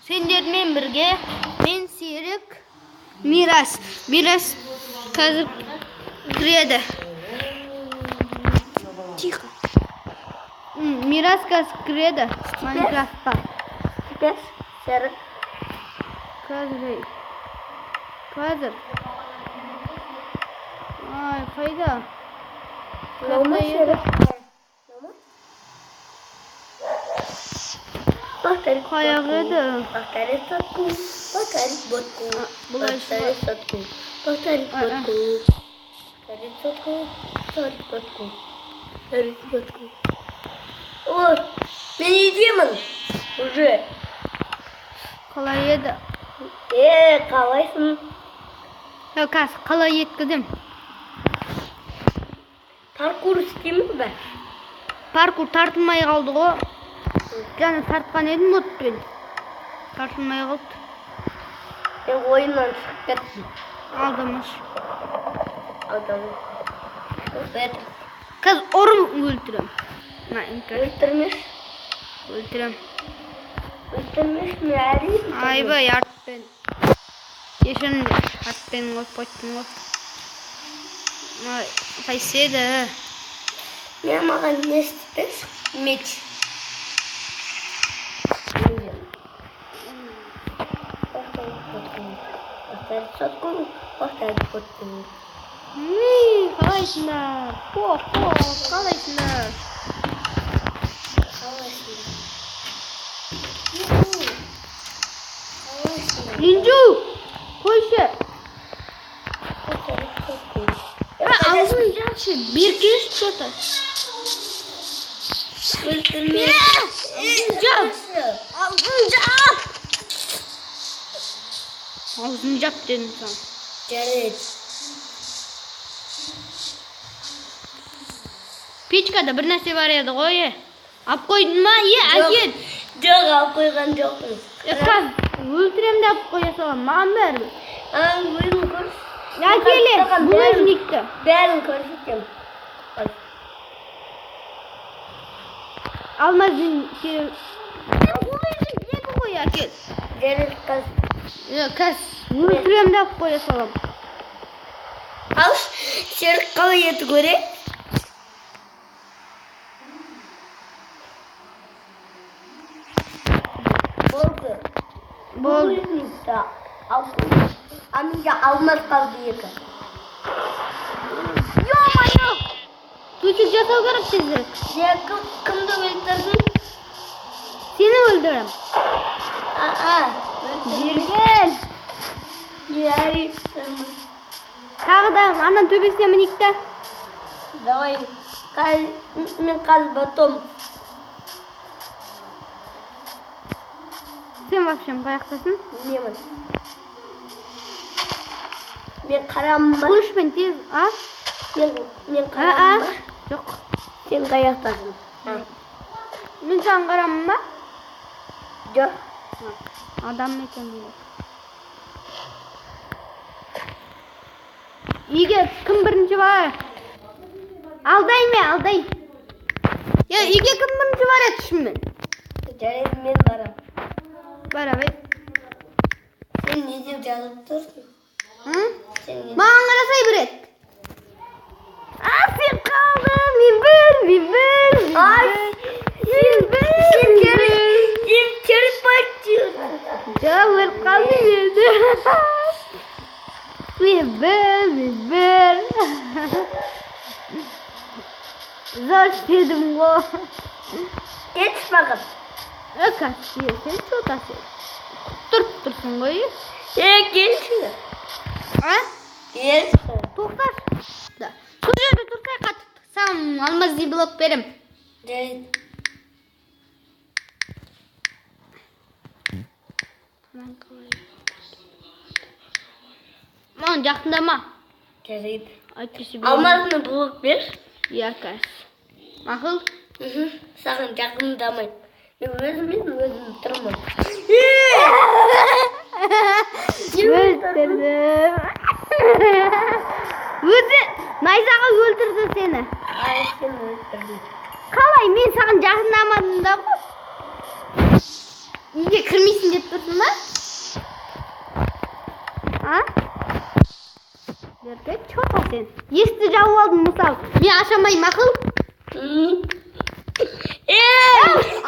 Sendермен бірге мен Серік, Мирас. Мирас қазір кіреді. Тихо. Мирас қазір кіреді Майнкрафтқа. Теперь Серік. Қазір. Ай, қайда? Қаяқ еді? Повтори сотку. Повтори ботку. Бұлай Повтори сотку. Повтори ботку. Повтори сотку. Повтори ботку. Повтори ботку. Ой, мен едемін. Уже. Қалай еді? Қалайсың? Қазір қалай еткізем? Паркур істейміз бе? Паркур тартылмай қалды ғой. Жаңа тартқан едім отпен. Тартылмай қалды. Мен ойыннан шығып кеттім. Алдамаш. Алдамаш. Қазір ұрым өлтірем. Өлтірмеш. Өлтірем. Өлтірмеш ме әрі? Айбай, артпен. Ешін артпен қойттым ғой. Қайседі? Мен маған не істепеш? Меч. Повтори сотку. Повтори ботку. Қалайсыңдар? Қалайсыңдар? Линджу! Қойшы! Аузын жақшы, беркеш что-то. Өлтірме. Аузын жап дедім сан. Жарайды. Печкада бір нәрсе бар еді ғой. Ап қойдың ма? Әкет. Жоқ, алып қойған жоқпын. Қаз, өлтірем де ап қоя салам. Маған бәрі. Өзің көрс. Әкеле, булыжникті. Бәрін көрсетем. Алмаздың керек. Булыжник негі қой, әкет. Жарайды, қаз. Қаз, өлтірем де ап қоя салам. Ал, Серік қалай еті көре? Болды. Булыжникті алып. Аминде алмаз қалды екі. Ё-моё! Төсек жасау керек тезірек. Кімді өлтірдің? Сені өлтірем. Жергел. Жарайды. Тағы да анан төбесіне мінейік та. Давай. Мен қазір батом. Сен вообще қаяқтасың? Білемін. Мен қарамын ба? Көшпен тез, а? Мен қарамын ба? Жоқ. Сен қаяқтасың. Мен саған қарамын ба? Жоқ. Адам екен керек. Егер кім бірінші бар? Алдай ме, алдай. Егер кім бірінші бар еді шынымен? Жарайды, мен барам. Бара бай. Сен не деп жазып тұрсың? Маған қарасай бір еді. Сен қалды, мен бір. Сен керіп байтын. Жоқ, бір қалды мен бір. Зор істедім ғой. Кетіш маған. Сен шотасы. Тұрып тұрсың ғой. Келші. Келші. Тоқташ. Сол жерде тұрсай қатып. Саған алмазды блок берем. Жарайды. Маған жақындама. Жарайды. Айтпесе Алмазыны блок бер. Иә, кәс. Мақыл? Саған жақындамай. Мен өзім тұрмын. Өлтірдім. Өзі найзаға өлтірді сені. Сен өлтірдің. Қалай, мен саған жақындамадым да ғой. кірмейсің деп тұрсың ба? А? Берке чота сен. Есікті жауып алдың мысалы. Мен ашамай мақұл?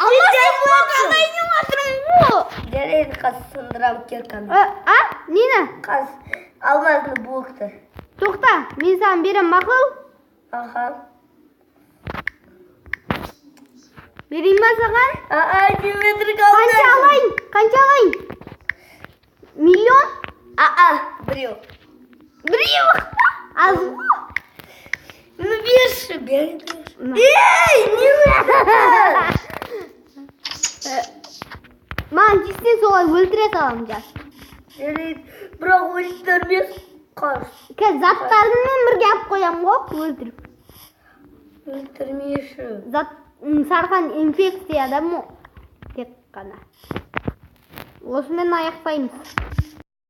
Allah sen bu kalayını atırım bu. Жарайды, қазір сындырам кирканы. Нені? Қазір алмазды буықты. Тоқта, мен саған берем мақұл? Аха. Берейін ба саған? Диметр қалды. Қанша алайын? Миллион? Біреу. Біреу? Аз бұл? Берші, берді. Не маған тиістен солай өлтіре салам жас. Жарайды, бірақ өлтірмес қаш. Қазір заттарымен бірге алып қоям ғой, өлтіріп. Өлтірмеші. Сарқан инфекцияда му? Тек қана. Осымен аяқтаймыз.